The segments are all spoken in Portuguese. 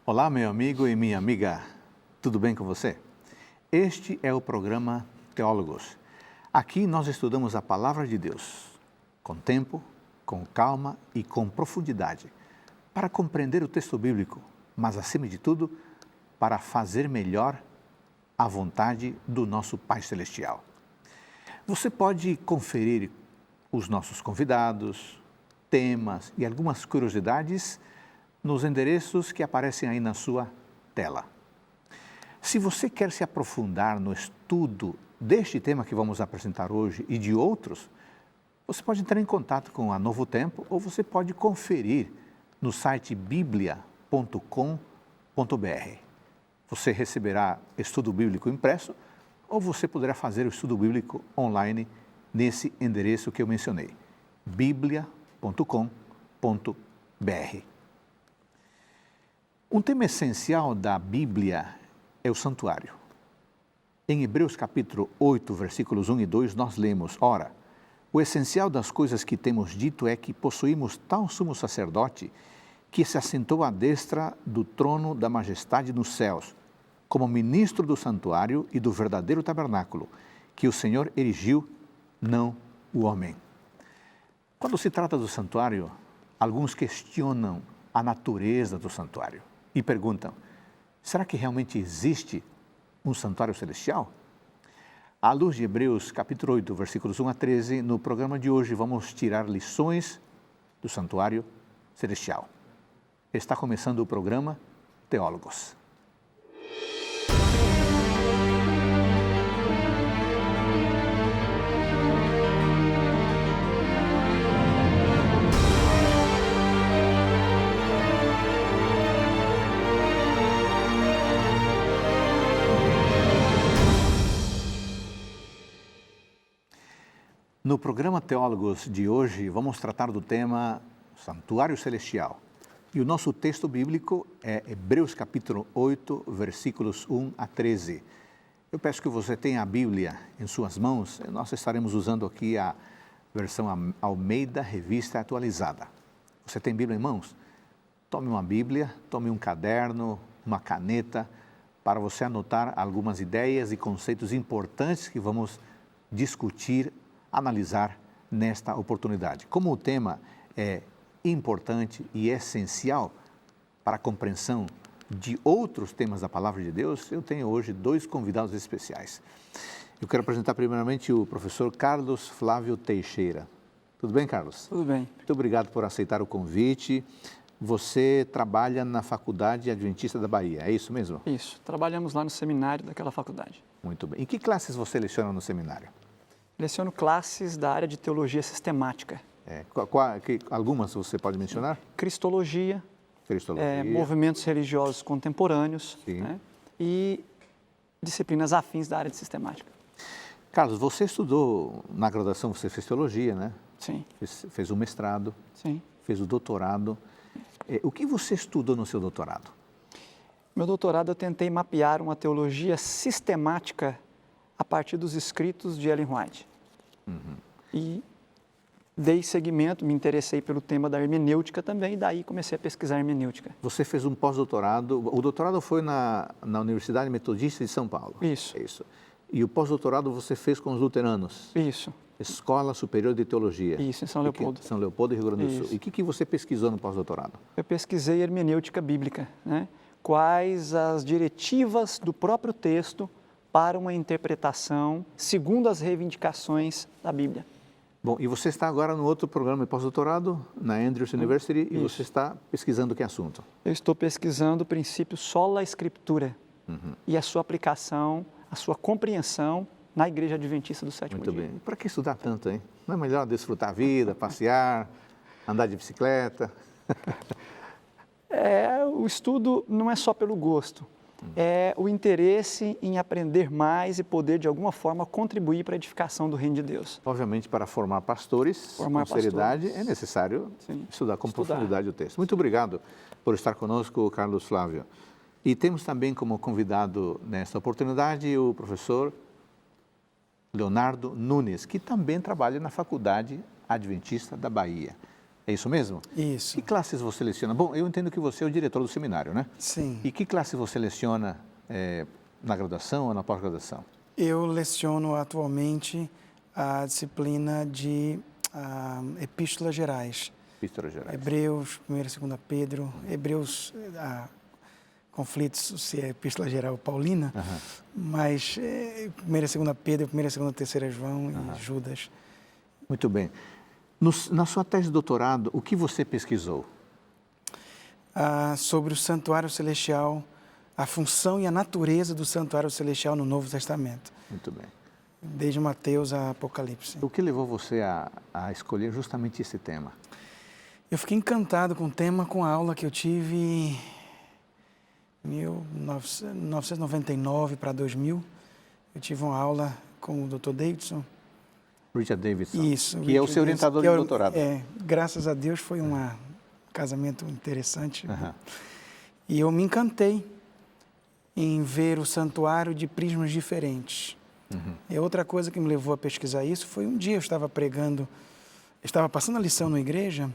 Olá, meu amigo e minha amiga, tudo bem com você? Este é o programa Teólogos. Aqui nós estudamos a Palavra de Deus, com tempo, com calma e com profundidade, para compreender o texto bíblico, mas acima de tudo, para fazer melhor a vontade do nosso Pai Celestial. Você pode conferir os nossos convidados, temas e algumas curiosidades nos endereços que aparecem aí na sua tela. Se você quer se aprofundar no estudo deste tema que vamos apresentar hoje e de outros, você pode entrar em contato com a Novo Tempo ou você pode conferir no site biblia.com.br. Você receberá estudo bíblico impresso ou você poderá fazer o estudo bíblico online nesse endereço que eu mencionei, biblia.com.br. Um tema essencial da Bíblia é o santuário. Em Hebreus capítulo 8, versículos 1 e 2, nós lemos: Ora, o essencial das coisas que temos dito é que possuímos tal sumo sacerdote que se assentou à destra do trono da majestade nos céus, como ministro do santuário e do verdadeiro tabernáculo, que o Senhor erigiu, não o homem. Quando se trata do santuário, alguns questionam a natureza do santuário e perguntam: será que realmente existe um santuário celestial? À luz de Hebreus capítulo 8, versículos 1 a 13, no programa de hoje vamos tirar lições do santuário celestial. Está começando o programa Teólogos. No programa Teólogos de hoje, vamos tratar do tema Santuário Celestial. E o nosso texto bíblico é Hebreus capítulo 8, versículos 1 a 13. Eu peço que você tenha a Bíblia em suas mãos. Nós estaremos usando aqui a versão Almeida Revista Atualizada. Você tem Bíblia em mãos? Tome uma Bíblia, tome um caderno, uma caneta, para você anotar algumas ideias e conceitos importantes que vamos discutir, analisar nesta oportunidade. Como o tema é importante e essencial para a compreensão de outros temas da Palavra de Deus, eu tenho hoje dois convidados especiais. Eu quero apresentar primeiramente o professor Carlos Flávio Teixeira. Tudo bem, Carlos? Tudo bem. Muito obrigado por aceitar o convite. Você trabalha na Faculdade Adventista da Bahia, é isso mesmo? Isso, trabalhamos lá no seminário daquela faculdade. Muito bem. Em que classes você leciona no seminário? Leciono classes da área de teologia sistemática. Algumas você pode mencionar? Cristologia, movimentos religiosos contemporâneos, né? E disciplinas afins da área de sistemática. Carlos, você estudou na graduação, você fez teologia, né? Sim. Fez o mestrado, sim. Fez o doutorado. O que você estudou no seu doutorado? Meu doutorado eu tentei mapear uma teologia sistemática a partir dos escritos de Ellen White. E dei seguimento, me interessei pelo tema da hermenêutica também, e daí comecei a pesquisar hermenêutica. Você fez um pós-doutorado, o doutorado foi na Universidade Metodista de São Paulo? Isso. É isso. E o pós-doutorado você fez com os luteranos? Isso. Escola Superior de Teologia? Isso, em São Leopoldo. São Leopoldo, Rio Grande do Sul. E o que você pesquisou no pós-doutorado? Eu pesquisei hermenêutica bíblica, né? Quais as diretivas do próprio texto para uma interpretação segundo as reivindicações da Bíblia. Bom, e você está agora no outro programa de pós-doutorado, na Andrews University, e você está pesquisando que assunto? Eu estou pesquisando o princípio sola scriptura e a sua aplicação, a sua compreensão na Igreja Adventista do Sétimo Dia. Muito bem. Para que estudar tanto, hein? Não é melhor desfrutar a vida, passear, andar de bicicleta? O estudo não é só pelo gosto. É o interesse em aprender mais e poder, de alguma forma, contribuir para a edificação do reino de Deus. Obviamente, para formar pastores com seriedade, é necessário estudar com profundidade o texto. Muito obrigado por estar conosco, Carlos Flávio. E temos também como convidado nesta oportunidade o professor Leonardo Nunes, que também trabalha na Faculdade Adventista da Bahia. É isso mesmo? Isso. Que classes você leciona? Bom, eu entendo que você é o diretor do seminário, né? Sim. E que classe você leciona na graduação ou na pós-graduação? Eu leciono atualmente a disciplina de Epístolas Gerais. Epístolas Gerais. Hebreus, 1ª e 2ª Pedro, Hebreus, conflitos se é Epístola Geral Paulina, mas 1ª e 2ª Pedro, 1ª e 2ª, 3ª João e Judas. Muito bem. Na sua tese de doutorado, o que você pesquisou? Sobre o santuário celestial, a função e a natureza do santuário celestial no Novo Testamento. Muito bem. Desde Mateus a Apocalipse. O que levou você a escolher justamente esse tema? Eu fiquei encantado com o tema, com a aula que eu tive em 1999 para 2000. Eu tive uma aula com o Dr. Davidson. Richard Davidson. Isso. Que é o seu orientador de doutorado. Graças a Deus foi um casamento interessante. E eu me encantei em ver o santuário de prismas diferentes. E outra coisa que me levou a pesquisar isso foi um dia eu estava pregando, estava passando a lição na igreja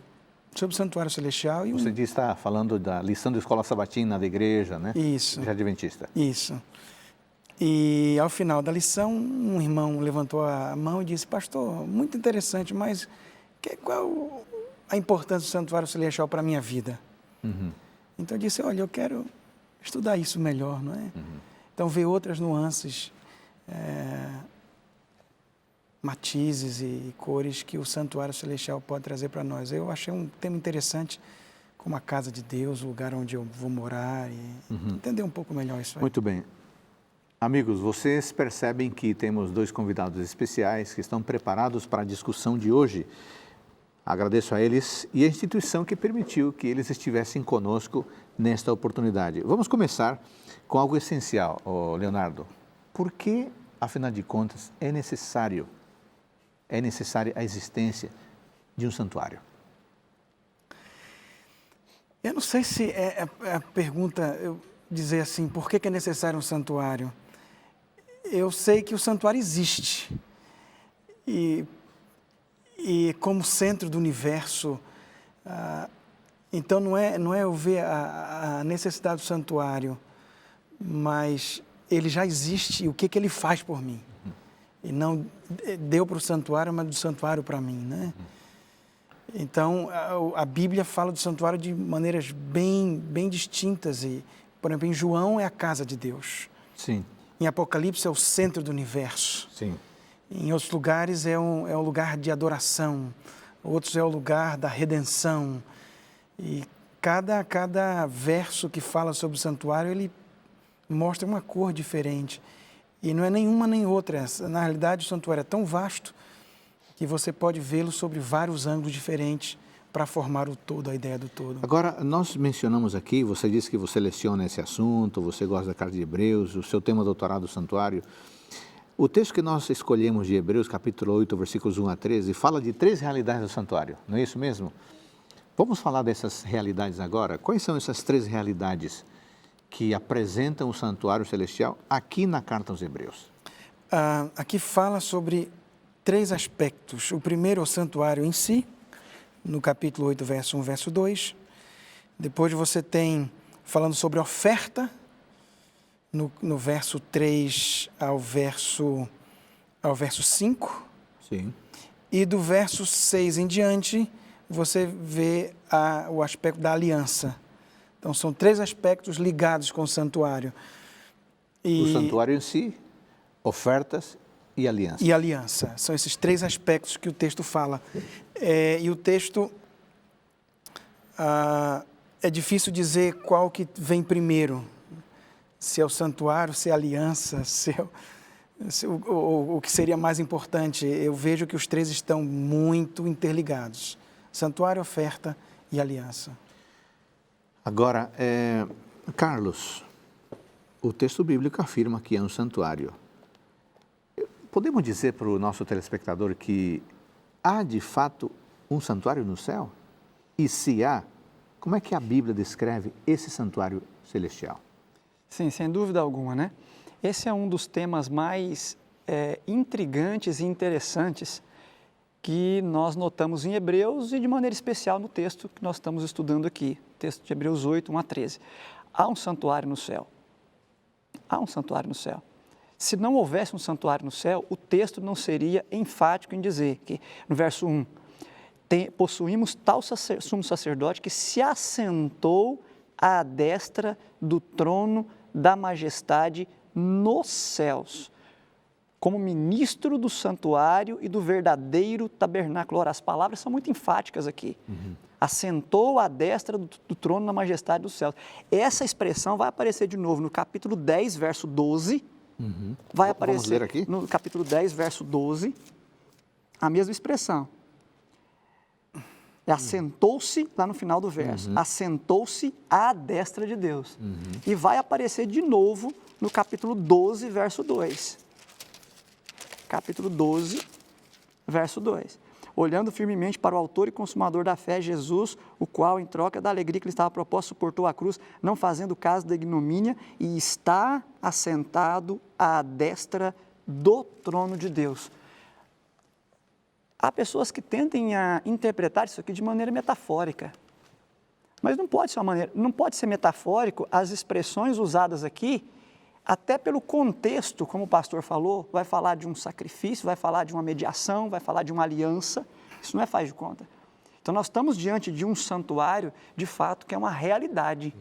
sobre o santuário celestial. E Você está falando da lição da escola sabatina da igreja, né? Isso. Igreja Adventista. Isso. E ao final da lição, um irmão levantou a mão e disse: pastor, muito interessante, mas qual a importância do santuário celestial para a minha vida? Então eu disse: olha, eu quero estudar isso melhor, não é? Então ver outras nuances, matizes e cores que o santuário celestial pode trazer para nós. Eu achei um tema interessante, como a casa de Deus, o lugar onde eu vou morar, e entender um pouco melhor isso aí. Muito bem. Amigos, vocês percebem que temos dois convidados especiais que estão preparados para a discussão de hoje. Agradeço a eles e a instituição que permitiu que eles estivessem conosco nesta oportunidade. Vamos começar com algo essencial, Leonardo. Por que, afinal de contas, é necessária a existência de um santuário? Eu não sei se é a pergunta, eu dizer assim, por que é necessário um santuário? Eu sei que o santuário existe e como centro do universo, então não é eu ver a necessidade do santuário, mas ele já existe e o que ele faz por mim. E não deu para o santuário, mas do santuário para mim, né? Então, a Bíblia fala do santuário de maneiras bem distintas. E, por exemplo, em João é a casa de Deus. Sim. Em Apocalipse é o centro do universo. Sim. Em outros lugares é um lugar de adoração. Outros é o lugar da redenção. E cada verso que fala sobre o santuário, ele mostra uma cor diferente. E não é nenhuma nem outra. Na realidade, o santuário é tão vasto que você pode vê-lo sobre vários ângulos diferentes para formar o todo, a ideia do todo. Agora, nós mencionamos aqui, você disse que você leciona esse assunto, você gosta da carta de Hebreus, o seu tema doutorado, o santuário. O texto que nós escolhemos de Hebreus, capítulo 8, versículos 1 a 13, fala de 3 realidades do santuário, não é isso mesmo? Vamos falar dessas realidades agora? Quais são essas 3 realidades que apresentam o santuário celestial aqui na carta aos Hebreus? Aqui fala sobre 3 aspectos. O primeiro é o santuário em si, no capítulo 8, verso 1, verso 2. Depois você tem falando sobre oferta, no verso 3 ao verso 5. Sim. E do verso 6 em diante, você vê o aspecto da aliança. Então, são 3 aspectos ligados com o santuário. O santuário em si, ofertas e aliança. E aliança. São esses 3 aspectos que o texto fala. E o texto, é difícil dizer qual que vem primeiro. Se é o santuário, se é a aliança, o que seria mais importante. Eu vejo que os 3 estão muito interligados. Santuário, oferta e aliança. Agora, Carlos, o texto bíblico afirma que é um santuário. Podemos dizer para o nosso telespectador que há de fato um santuário no céu? E se há, como é que a Bíblia descreve esse santuário celestial? Sim, sem dúvida alguma, né? Esse é um dos temas mais intrigantes e interessantes que nós notamos em Hebreus e de maneira especial no texto que nós estamos estudando aqui, texto de Hebreus 8, 1 a 13. Há um santuário no céu. Há um santuário no céu. Se não houvesse um santuário no céu, o texto não seria enfático em dizer que, no verso 1, possuímos tal sumo sacerdote que se assentou à destra do trono da majestade nos céus, como ministro do santuário e do verdadeiro tabernáculo. Ora, as palavras são muito enfáticas aqui. Assentou à destra do trono na majestade dos céus. Essa expressão vai aparecer de novo no capítulo 10, verso 12. Vai aparecer. Vamos ler aqui? No capítulo 10, verso 12, a mesma expressão. Assentou-se, lá no final do verso, assentou-se à destra de Deus. E vai aparecer de novo no capítulo 12, verso 2. Capítulo 12, verso 2. Olhando firmemente para o autor e consumador da fé, Jesus, o qual, em troca da alegria que lhe estava proposta, suportou a cruz, não fazendo caso da ignomínia, e está assentado à destra do trono de Deus. Há pessoas que tentem interpretar isso aqui de maneira metafórica. Mas não pode ser metafórico as expressões usadas aqui, até pelo contexto, como o pastor falou, vai falar de um sacrifício, vai falar de uma mediação, vai falar de uma aliança. Isso não é faz de conta. Então, nós estamos diante de um santuário, de fato, que é uma realidade.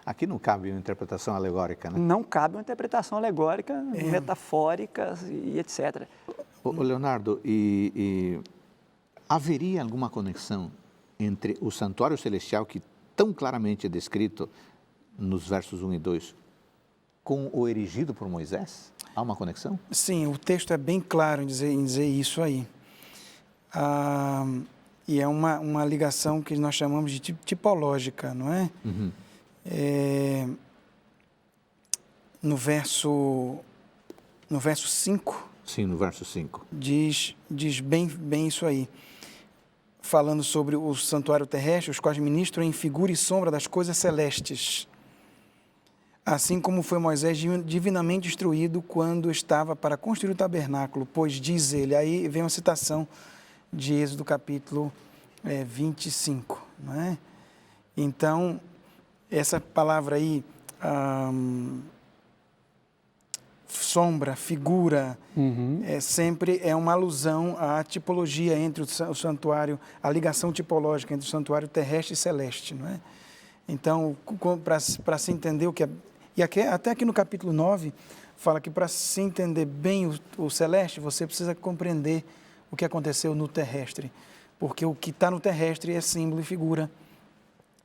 Aqui não cabe uma interpretação alegórica, né? Não cabe uma interpretação alegórica, metafórica e etc. Ô, Leonardo, haveria alguma conexão entre o santuário celestial, que tão claramente é descrito nos versos 1 e 2, com o erigido por Moisés? Há uma conexão? Sim, o texto é bem claro em dizer isso aí. E é uma ligação que nós chamamos de tipológica, não é? No verso 5... Sim, no verso 5. Diz bem isso aí. Falando sobre o santuário terrestre, os quais ministram em figura e sombra das coisas celestes. Assim como foi Moisés divinamente instruído quando estava para construir o tabernáculo, pois diz ele, aí vem uma citação de Êxodo capítulo 25, não é? Então, essa palavra aí, sombra, figura, sempre é uma alusão à tipologia entre o santuário, a ligação tipológica entre o santuário terrestre e celeste, não é? Então, para se entender o que é... E até aqui no capítulo 9, fala que para se entender bem o celeste, você precisa compreender o que aconteceu no terrestre. Porque o que está no terrestre é símbolo e figura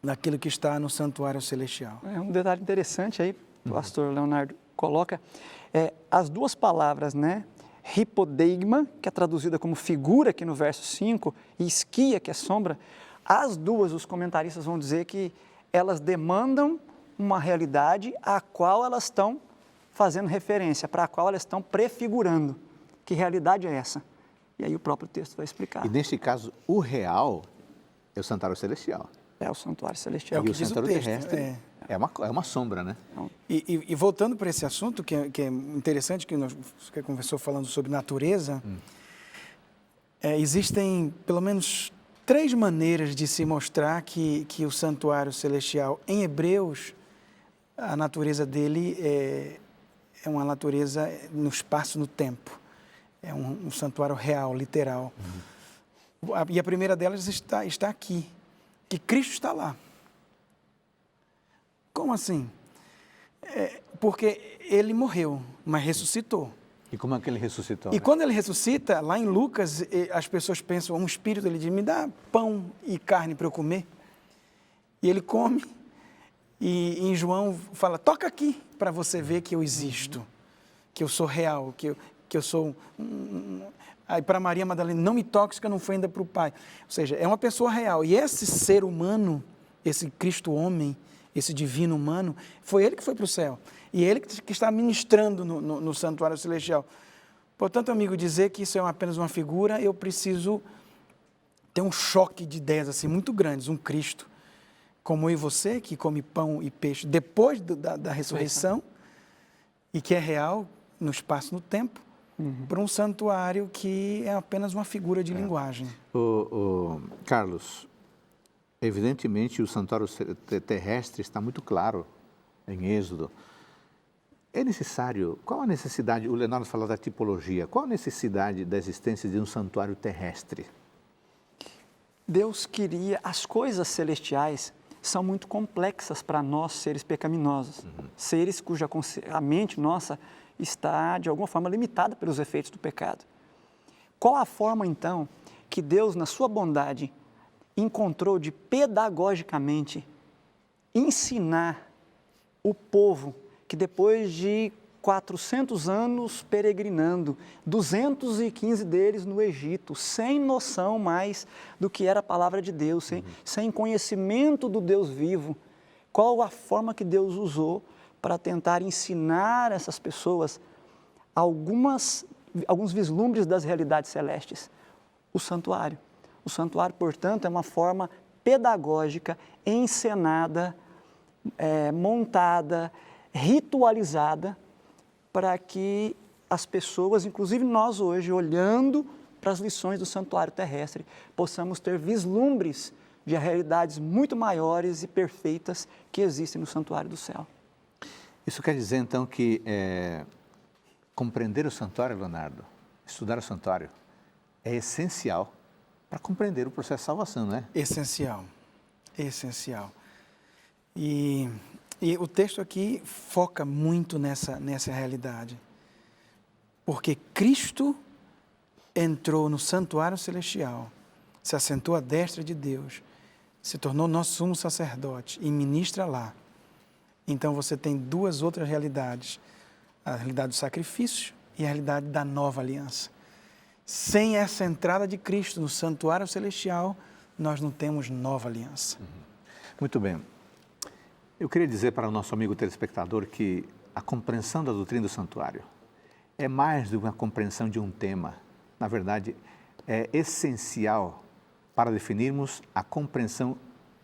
daquilo que está no santuário celestial. É um detalhe interessante aí, o pastor Leonardo coloca, as duas palavras, né? Hipodeigma, que é traduzida como figura aqui no verso 5, e esquia, que é sombra, as duas, os comentaristas vão dizer que elas demandam uma realidade à qual elas estão fazendo referência, para a qual elas estão prefigurando. Que realidade é essa? E aí o próprio texto vai explicar. E neste caso, o real é o santuário celestial. É o santuário celestial. E o santuário terrestre é uma sombra, né? E voltando para esse assunto, que é interessante, que você conversou falando sobre natureza, existem pelo menos 3 maneiras de se mostrar que o santuário celestial, em Hebreus, a natureza dele é uma natureza no espaço, no tempo. É um santuário real, literal. E a primeira delas está aqui, que Cristo está lá. Como assim? Porque ele morreu, mas ressuscitou. E como é que ele ressuscitou? E quando ele ressuscita, lá em Lucas, as pessoas pensam, um espírito, ele diz, me dá pão e carne para eu comer. E ele come. E em João fala, toca aqui para você ver que eu existo, que eu sou real, que eu sou... Aí para Maria Madalena, não me toques que eu não fui ainda para o Pai. Ou seja, é uma pessoa real. E esse ser humano, esse Cristo homem, esse divino humano, foi ele que foi para o céu. E ele que está ministrando no santuário celestial. Portanto, amigo, dizer que isso é apenas uma figura, eu preciso ter um choque de ideias assim, muito grandes. Um Cristo, como eu e você, que come pão e peixe depois da ressurreição, e que é real no espaço e no tempo. para um santuário que é apenas uma figura de linguagem. Carlos, evidentemente o santuário terrestre está muito claro em Êxodo. É necessário, qual a necessidade, o Leonardo falou da tipologia, qual a necessidade da existência de um santuário terrestre? Deus queria, as coisas celestiais são muito complexas para nós, seres pecaminosos, seres cuja a mente nossa está, de alguma forma, limitada pelos efeitos do pecado. Qual a forma, então, que Deus, na sua bondade, encontrou de pedagogicamente ensinar o povo que depois de 400 anos peregrinando, 215 deles no Egito, sem noção mais do que era a palavra de Deus, sem conhecimento do Deus vivo, qual a forma que Deus usou para tentar ensinar essas pessoas alguns vislumbres das realidades celestes? O santuário. O santuário, portanto, é uma forma pedagógica, encenada, montada, ritualizada, para que as pessoas, inclusive nós hoje, olhando para as lições do santuário terrestre, possamos ter vislumbres de realidades muito maiores e perfeitas que existem no santuário do céu. Isso quer dizer, então, que compreender o santuário, Leonardo, estudar o santuário, é essencial para compreender o processo de salvação, não é? Essencial, essencial. E o texto aqui foca muito nessa realidade, porque Cristo entrou no santuário celestial, se assentou à destra de Deus, se tornou nosso sumo sacerdote e ministra lá. Então você tem duas outras realidades, a realidade do sacrifício e a realidade da nova aliança. Sem essa entrada de Cristo no santuário celestial, nós não temos nova aliança. Muito bem. Eu queria dizer para o nosso amigo telespectador que a compreensão da doutrina do santuário é mais do que uma compreensão de um tema. Na verdade, é essencial para definirmos a compreensão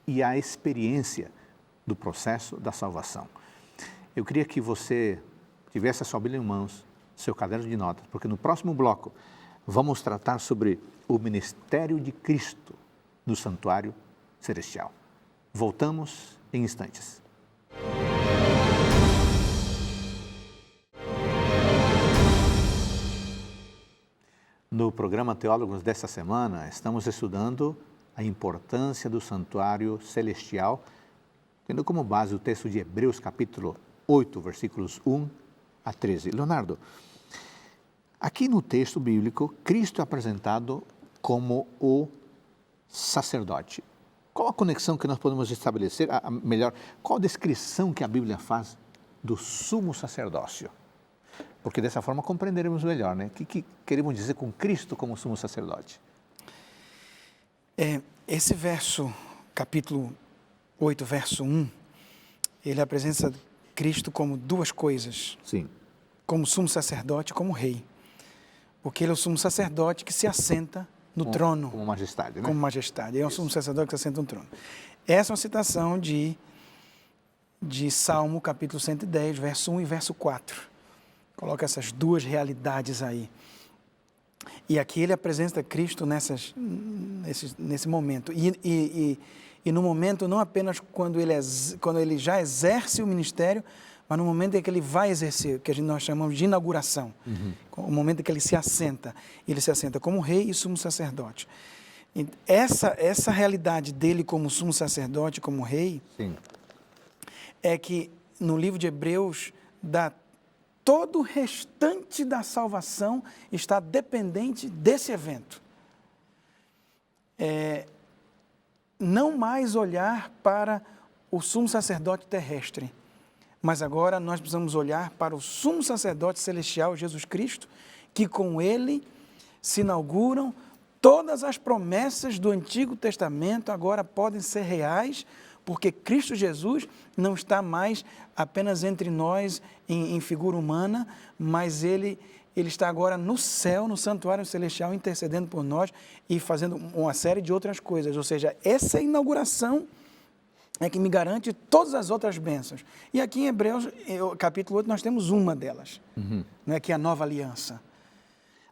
e a experiência do processo da salvação. Eu queria que você tivesse a sua Bíblia em mãos, seu caderno de notas, porque no próximo bloco vamos tratar sobre o ministério de Cristo no santuário celestial. Voltamos em instantes. No programa Teólogos desta semana, estamos estudando a importância do santuário celestial, tendo como base o texto de Hebreus, capítulo 8, versículos 1 a 13. Leonardo, aqui no texto bíblico, Cristo é apresentado como o sacerdote. Qual a conexão que nós podemos estabelecer, melhor, qual a descrição que a Bíblia faz do sumo sacerdócio? Porque dessa forma compreenderemos melhor, né? O que queremos dizer com Cristo como sumo sacerdote? Esse verso, capítulo 8, verso 1, ele apresenta Cristo como duas coisas. Sim. Como sumo sacerdote e como rei. Porque ele é o sumo sacerdote que se assenta no trono. Como majestade, né? Como majestade. Ele é um sumo sacerdote que se assenta no trono. Essa é uma citação de Salmo, capítulo 110, verso 1 e verso 4. Coloca essas duas realidades aí. E aqui ele apresenta Cristo nesse momento. E no momento, não apenas quando ele já exerce o ministério, mas no momento em que ele vai exercer, que nós chamamos de inauguração. O momento em que ele se assenta como rei e sumo sacerdote. E essa realidade dele como sumo sacerdote, como rei, sim, é que no livro de Hebreus, todo o restante da salvação está dependente desse evento. Não mais olhar para o sumo sacerdote terrestre, mas agora nós precisamos olhar para o sumo sacerdote celestial, Jesus Cristo, que com ele se inauguram todas as promessas do Antigo Testamento, agora podem ser reais, porque Cristo Jesus não está mais apenas entre nós em figura humana, mas ele está agora no céu, no santuário celestial, intercedendo por nós e fazendo uma série de outras coisas. Ou seja, essa inauguração é que me garante todas as outras bênçãos. E aqui em Hebreus, capítulo 8, nós temos uma delas, né, que é a nova aliança.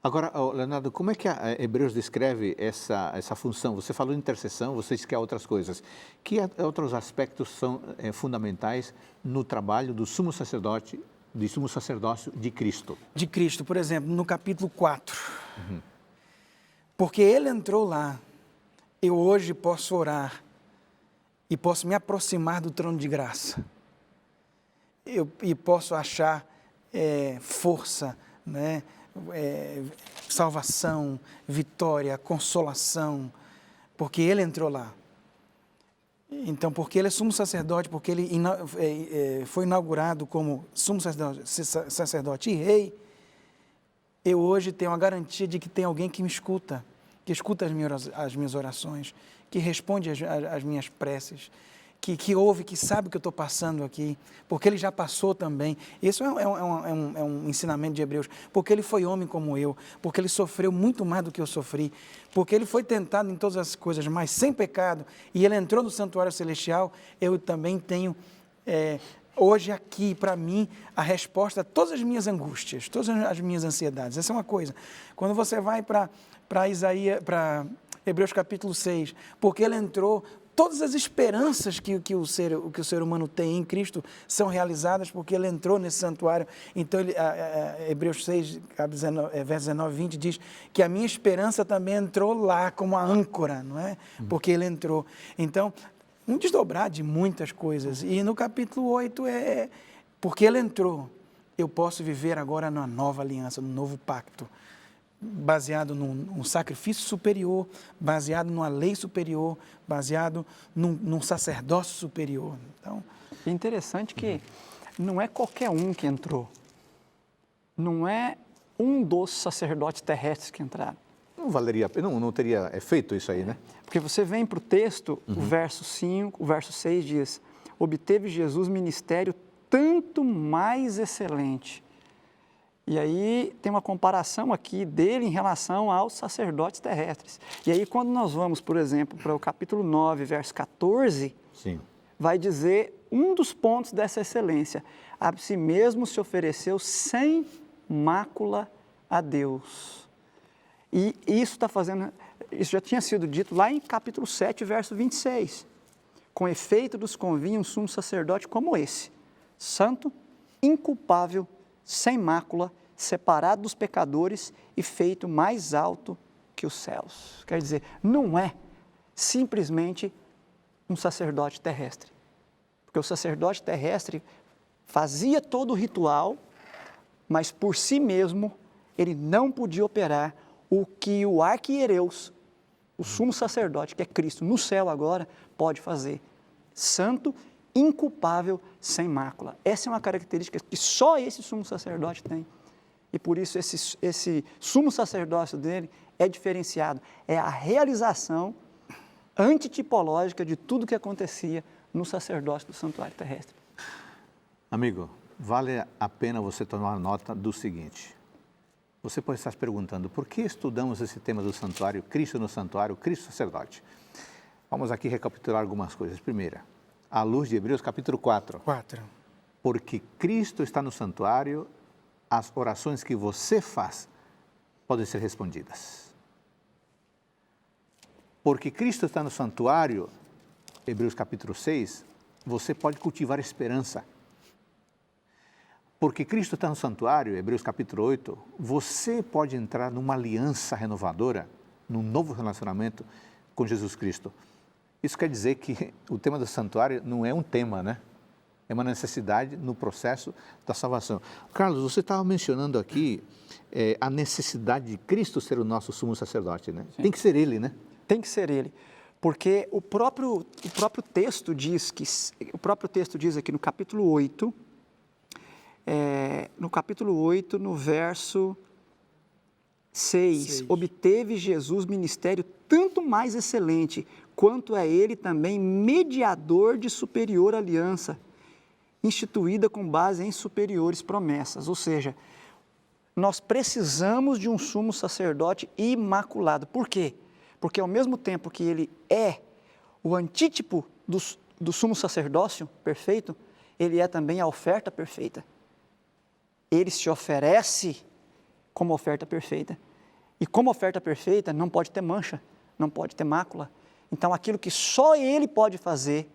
Agora, Leonardo, como é que a Hebreus descreve essa função? Você falou de intercessão, você disse que há outras coisas. Que outros aspectos são fundamentais no trabalho do sumo sacerdócio de Cristo? De Cristo, por exemplo, no capítulo 4. Porque ele entrou lá, eu hoje posso orar e posso me aproximar do trono de graça. E posso achar força, né? Salvação, vitória, consolação, porque ele entrou lá. Então, porque ele é sumo sacerdote, porque ele foi inaugurado como sumo sacerdote e rei, eu hoje tenho a garantia de que tem alguém que me escuta, que escuta as minhas orações, que responde às minhas preces, que ouve, que sabe o que eu estou passando aqui, porque ele já passou também. Isso é um ensinamento de Hebreus, porque ele foi homem como eu, porque ele sofreu muito mais do que eu sofri, porque ele foi tentado em todas as coisas, mas sem pecado, e ele entrou no santuário celestial. Eu também tenho, hoje aqui, para mim, a resposta a todas as minhas angústias, todas as minhas ansiedades. Essa é uma coisa. Quando você vai para Hebreus capítulo 6, porque ele entrou, todas as esperanças que o ser humano tem em Cristo são realizadas porque ele entrou nesse santuário. Então, Hebreus 6, versos 19 e 20 diz que a minha esperança também entrou lá como a âncora, não é? Porque ele entrou. Então, um desdobrar de muitas coisas. E no capítulo 8 porque ele entrou, eu posso viver agora na nova aliança, no novo pacto, baseado num sacrifício superior, baseado numa lei superior, baseado num sacerdócio superior. Então, é interessante que não é qualquer um que entrou, não é um dos sacerdotes terrestres que entraram. Não valeria, não teria efeito isso aí, né? Porque você vem para o texto, o verso 5, o verso 6 diz: obteve Jesus ministério tanto mais excelente. E aí tem uma comparação aqui dele em relação aos sacerdotes terrestres. E aí quando nós vamos, por exemplo, para o capítulo 9, verso 14, Sim. vai dizer um dos pontos dessa excelência: a si mesmo se ofereceu sem mácula a Deus. E isso já tinha sido dito lá em capítulo 7, verso 26. Com efeito nos convinha um sumo sacerdote como esse, santo, inculpável, sem mácula, separado dos pecadores e feito mais alto que os céus. Quer dizer, não é simplesmente um sacerdote terrestre. Porque o sacerdote terrestre fazia todo o ritual, mas por si mesmo ele não podia operar o que o arquiereus, o sumo sacerdote, que é Cristo, no céu agora, pode fazer. Santo, inculpável, sem mácula. Essa é uma característica que só esse sumo sacerdote tem. E por isso esse sumo sacerdócio dele é diferenciado. É a realização antitipológica de tudo que acontecia no sacerdócio do santuário terrestre. Amigo, vale a pena você tomar nota do seguinte. Você pode estar se perguntando, por que estudamos esse tema do santuário, Cristo no santuário, Cristo sacerdote? Vamos aqui recapitular algumas coisas. Primeira, à luz de Hebreus capítulo 4. Porque Cristo está no santuário, as orações que você faz podem ser respondidas. Porque Cristo está no santuário, Hebreus capítulo 6, você pode cultivar esperança. Porque Cristo está no santuário, Hebreus capítulo 8, você pode entrar numa aliança renovadora, num novo relacionamento com Jesus Cristo. Isso quer dizer que o tema do santuário não é um tema, né? É uma necessidade no processo da salvação. Carlos, você estava mencionando aqui a necessidade de Cristo ser o nosso sumo sacerdote, né? Sim. Tem que ser ele, né? Tem que ser ele, porque o próprio texto diz aqui no capítulo 8, no verso 6, obteve Jesus ministério tanto mais excelente, quanto é ele também mediador de superior aliança, instituída com base em superiores promessas. Ou seja, nós precisamos de um sumo sacerdote imaculado. Por quê? Porque ao mesmo tempo que ele é o antítipo do sumo sacerdócio perfeito, ele é também a oferta perfeita. Ele se oferece como oferta perfeita. E como oferta perfeita, não pode ter mancha, não pode ter mácula. Então, aquilo que só Ele pode fazer,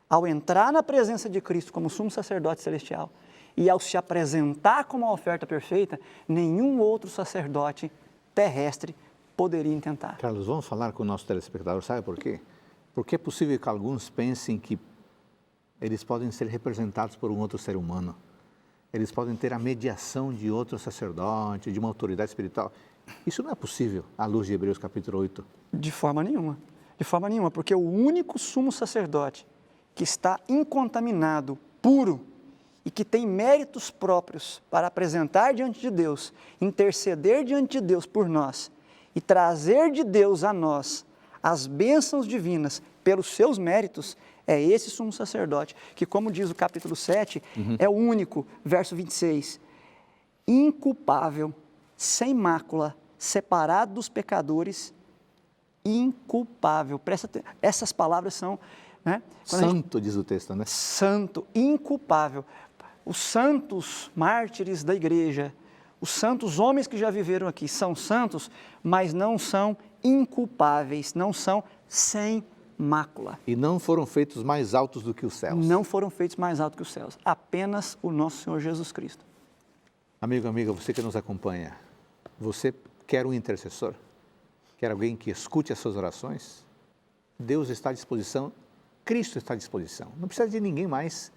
ao entrar na presença de Cristo como sumo sacerdote celestial, e ao se apresentar como a oferta perfeita, nenhum outro sacerdote terrestre poderia intentar. Carlos, vamos falar com o nosso telespectador, sabe por quê? Porque é possível que alguns pensem que eles podem ser representados por um outro ser humano. Eles podem ter a mediação de outro sacerdote, de uma autoridade espiritual. Isso não é possível à luz de Hebreus capítulo 8. De forma nenhuma. De forma nenhuma, porque o único sumo sacerdote que está incontaminado, puro, e que tem méritos próprios para apresentar diante de Deus, interceder diante de Deus por nós e trazer de Deus a nós as bênçãos divinas pelos seus méritos, é esse sumo sacerdote, que, como diz o capítulo 7, é o único, verso 26, inculpável, sem mácula, separado dos pecadores, inculpável. Essas palavras são... Né? Santo, diz o texto, né? Santo, inculpável. Os santos mártires da igreja, os santos homens que já viveram aqui, são santos, mas não são inculpáveis, não são sem mácula. E não foram feitos mais altos do que os céus. Não foram feitos mais altos que os céus, apenas o nosso Senhor Jesus Cristo. Amigo, amiga, você que nos acompanha, você quer um intercessor? Quer alguém que escute as suas orações? Deus está à disposição, Cristo está à disposição. Não precisa de ninguém mais.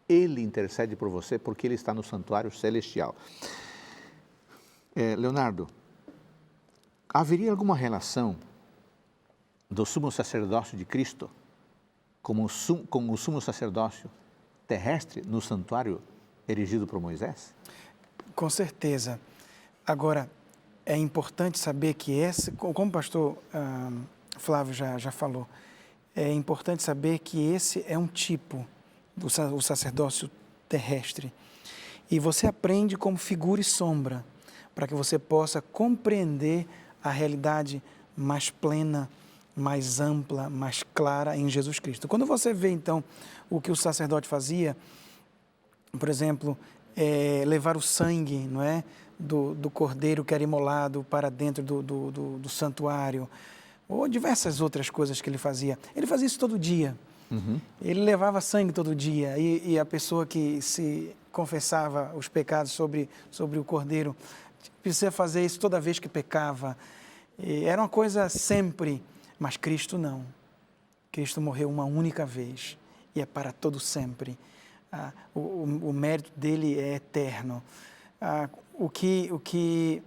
Ele intercede por você porque Ele está no santuário celestial. Leonardo, haveria alguma relação do sumo sacerdócio de Cristo com o sumo sacerdócio terrestre no santuário erigido por Moisés? Com certeza. Agora, é importante saber que como o pastor Flávio já falou, é importante saber que esse é um tipo o sacerdócio terrestre. E você aprende como figura e sombra, para que você possa compreender a realidade mais plena, mais ampla, mais clara em Jesus Cristo. Quando você vê, então, o que o sacerdote fazia, por exemplo, levar o sangue, não é, do cordeiro que era imolado para dentro do santuário, ou diversas outras coisas que ele fazia isso todo dia. Ele levava sangue todo dia e a pessoa que se confessava os pecados sobre o cordeiro precisa fazer isso toda vez que pecava. E era uma coisa sempre, mas Cristo não. Cristo morreu uma única vez e é para todo sempre. O mérito dele é eterno. O que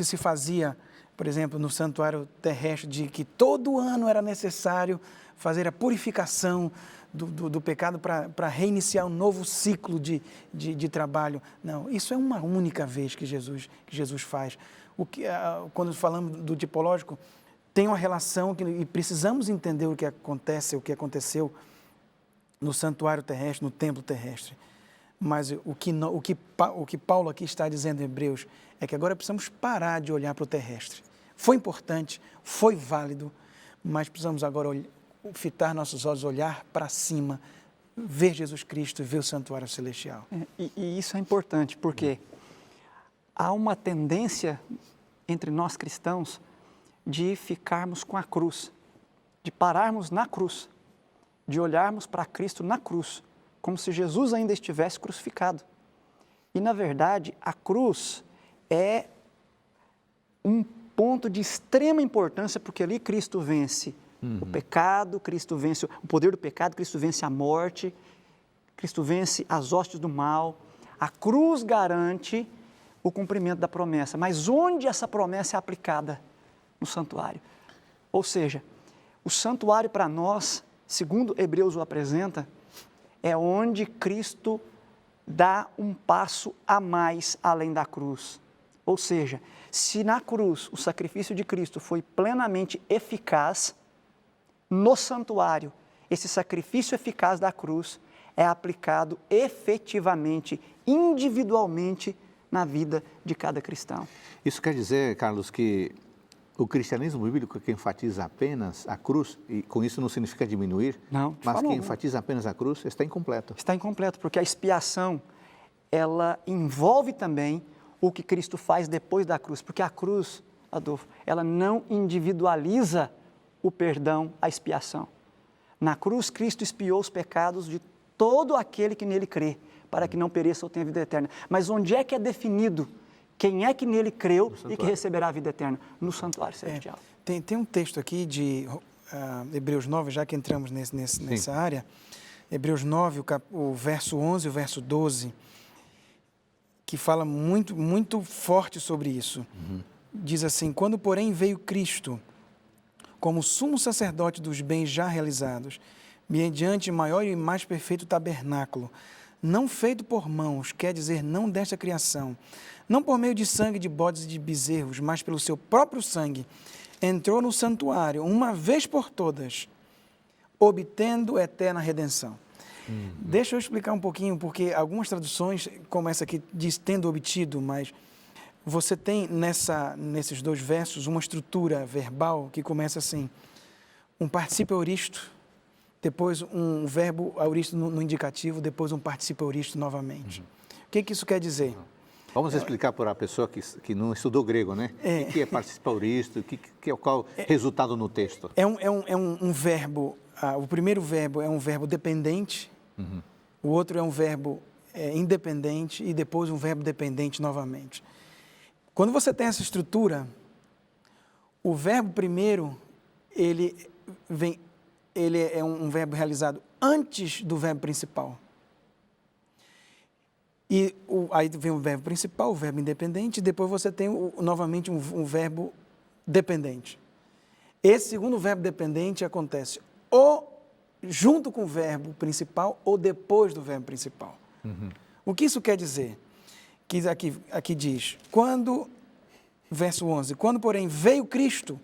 se fazia, por exemplo, no santuário terrestre, de que todo ano era necessário fazer a purificação do pecado para reiniciar um novo ciclo de trabalho. Não, isso é uma única vez que Jesus faz. Quando falamos do tipológico, tem uma relação e precisamos entender o que aconteceu no santuário terrestre, no templo terrestre. Mas o que Paulo aqui está dizendo em Hebreus é que agora precisamos parar de olhar para o terrestre. Foi importante, foi válido, mas precisamos agora fitar nossos olhos, olhar para cima, ver Jesus Cristo e ver o santuário celestial. E isso é importante, porque há uma tendência entre nós cristãos de ficarmos com a cruz, de pararmos na cruz, de olharmos para Cristo na cruz, como se Jesus ainda estivesse crucificado. E, na verdade, a cruz é um ponto de extrema importância, porque ali Cristo vence o pecado, Cristo vence o poder do pecado, Cristo vence a morte, Cristo vence as hostes do mal. A cruz garante o cumprimento da promessa. Mas onde essa promessa é aplicada? No santuário. Ou seja, o santuário para nós, segundo Hebreus o apresenta, é onde Cristo dá um passo a mais além da cruz. Ou seja, se na cruz o sacrifício de Cristo foi plenamente eficaz, no santuário, esse sacrifício eficaz da cruz é aplicado efetivamente, individualmente, na vida de cada cristão. Isso quer dizer, Carlos, que o cristianismo bíblico que enfatiza apenas a cruz, e com isso não significa diminuir, não, mas que enfatiza apenas a cruz, está incompleto. Está incompleto, porque a expiação, ela envolve também o que Cristo faz depois da cruz, porque a cruz Adolfo, ela não individualiza o perdão, a expiação. Na cruz, Cristo expiou os pecados de todo aquele que nele crê, para que não pereça ou tenha vida eterna. Mas onde é que é definido quem é que nele creu e que receberá a vida eterna? No santuário celestial. Tem um texto aqui de Hebreus 9, já que entramos nessa área. Hebreus 9, o verso 11 e o verso 12, que fala muito, muito forte sobre isso. Diz assim: quando, porém, veio Cristo como sumo sacerdote dos bens já realizados, mediante maior e mais perfeito tabernáculo, não feito por mãos, quer dizer, não desta criação, não por meio de sangue de bodes e de bezerros, mas pelo seu próprio sangue, entrou no santuário, uma vez por todas, obtendo eterna redenção. Deixa eu explicar um pouquinho, porque algumas traduções, como essa aqui, diz tendo obtido, mas você tem nesses dois versos uma estrutura verbal que começa assim, um particípio auristo, depois um verbo auristo no indicativo, depois um particípio auristo novamente. O que isso quer dizer? Vamos explicar para a pessoa que não estudou grego, né? O que é particípio auristo, qual é o resultado no texto? É um verbo, o primeiro verbo é um verbo dependente, o outro é um verbo independente e depois um verbo dependente novamente. Quando você tem essa estrutura, o verbo primeiro, ele é um verbo realizado antes do verbo principal. E aí vem o verbo principal, o verbo independente, e depois você tem novamente um verbo dependente. Esse segundo verbo dependente acontece ou junto com o verbo principal ou depois do verbo principal. O que isso quer dizer? Que aqui diz, verso 11, quando, porém, veio Cristo,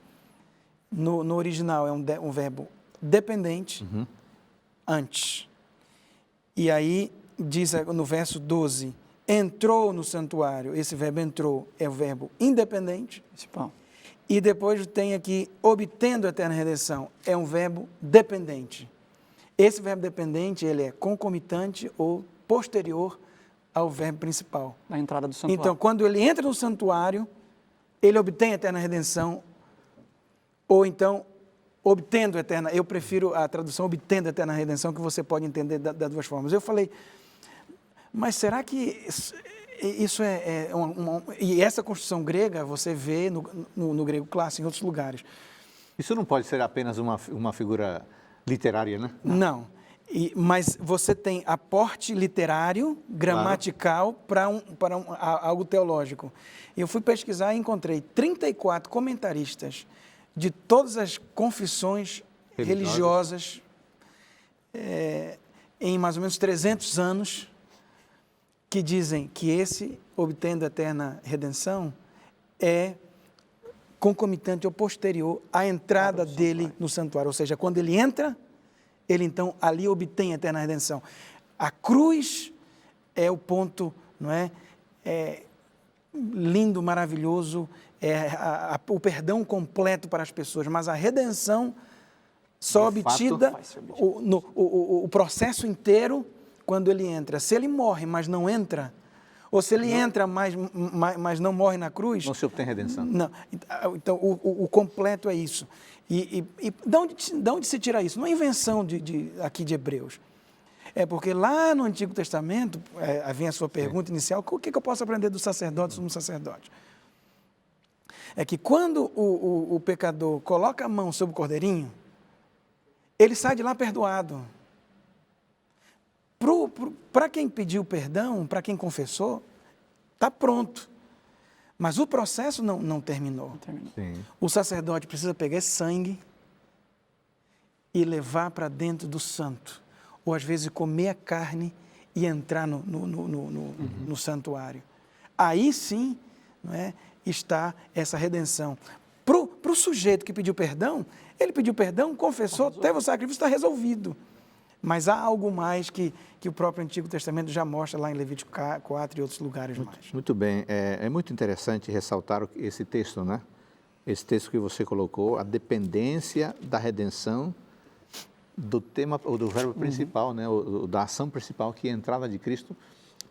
no original é um verbo dependente, antes. E aí diz no verso 12, entrou no santuário, esse verbo entrou é o verbo independente, principal. E depois tem aqui, obtendo a eterna redenção, é um verbo dependente. Esse verbo dependente, ele é concomitante ou posterior ao verbo principal. Na entrada do santuário. Então, quando ele entra no santuário, ele obtém a eterna redenção, ou então, obtendo a eterna, eu prefiro a tradução obtendo a eterna redenção, que você pode entender das duas formas. Eu falei, mas será que isso e essa construção grega você vê no grego clássico, em outros lugares. Isso não pode ser apenas uma figura literária, né? Não. Mas você tem aporte literário, gramatical, claro, para algo teológico. Eu fui pesquisar e encontrei 34 comentaristas de todas as confissões religiosas em mais ou menos 300 anos, que dizem que esse, obtendo a eterna redenção, é concomitante ou posterior à entrada dele no santuário. Ou seja, quando ele entra, ele então ali obtém a eterna redenção. A cruz é o ponto, não é? Lindo, maravilhoso, o perdão completo para as pessoas, mas a redenção só obtida, o processo inteiro, quando ele entra. Se ele morre, mas não entra, ou se ele entra, mas não morre na cruz... Não se obtém redenção. Não. Então, o completo é isso. E de onde se tira isso? Não é invenção aqui de Hebreus. É porque lá no Antigo Testamento, havia a sua pergunta inicial, o que eu posso aprender do sacerdote, do sumo sacerdote? É que quando o pecador coloca a mão sobre o cordeirinho, ele sai de lá perdoado. Para quem pediu perdão, para quem confessou, está pronto. Mas o processo não terminou. Sim. O sacerdote precisa pegar esse sangue e levar para dentro do santo. Ou às vezes comer a carne e entrar no santuário. Aí sim, não é, está essa redenção. Para o sujeito que pediu perdão, ele pediu perdão, confessou, teve o sacrifício, está resolvido. Mas há algo mais que o próprio Antigo Testamento já mostra lá em Levítico 4 e outros lugares mais. Muito bem. É muito interessante ressaltar esse texto, né? Esse texto que você colocou, a dependência da redenção do tema, ou do verbo principal, né? Da ação principal, que é a entrada de Cristo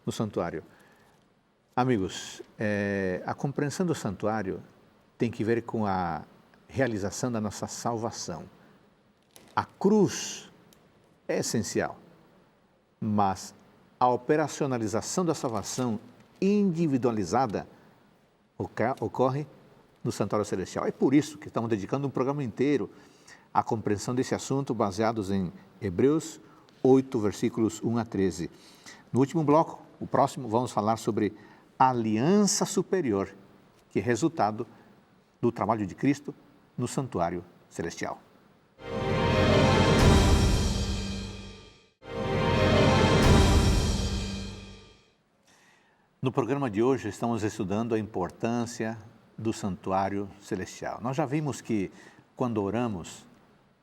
no santuário. Amigos, a compreensão do santuário tem que ver com a realização da nossa salvação. A cruz é essencial, mas a operacionalização da salvação individualizada ocorre no Santuário Celestial. É por isso que estamos dedicando um programa inteiro à compreensão desse assunto, baseados em Hebreus 8, versículos 1 a 13. No último bloco, o próximo, vamos falar sobre a aliança superior, que é resultado do trabalho de Cristo no Santuário Celestial. No programa de hoje, estamos estudando a importância do Santuário Celestial. Nós já vimos que, quando oramos,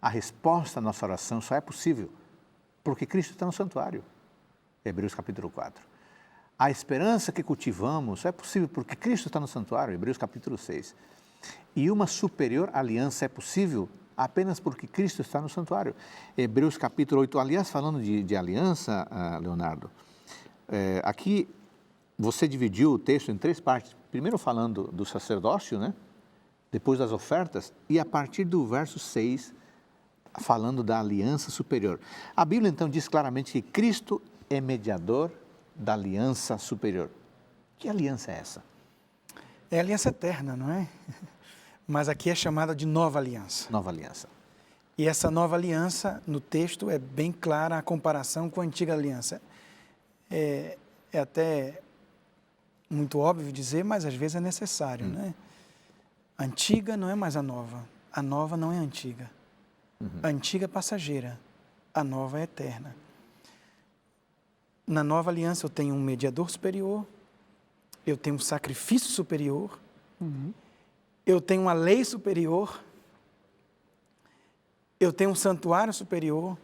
a resposta à nossa oração só é possível porque Cristo está no santuário. Hebreus capítulo 4. A esperança que cultivamos só é possível porque Cristo está no santuário. Hebreus capítulo 6. E uma superior aliança é possível apenas porque Cristo está no santuário. Hebreus capítulo 8. Aliás, falando de aliança, Leonardo, aqui você dividiu o texto em 3 partes. Primeiro falando do sacerdócio, né? Depois das ofertas, e a partir do verso 6, falando da aliança superior. A Bíblia, então, diz claramente que Cristo é mediador da aliança superior. Que aliança é essa? É a aliança eterna, não é? Mas aqui é chamada de nova aliança. Nova aliança. E essa nova aliança, no texto, é bem clara a comparação com a antiga aliança. É até muito óbvio dizer, mas às vezes é necessário, né? A antiga não é mais a nova não é antiga. A antiga é passageira, a nova é eterna. Na nova aliança eu tenho um mediador superior, eu tenho um sacrifício superior, eu tenho uma lei superior, eu tenho um santuário superior.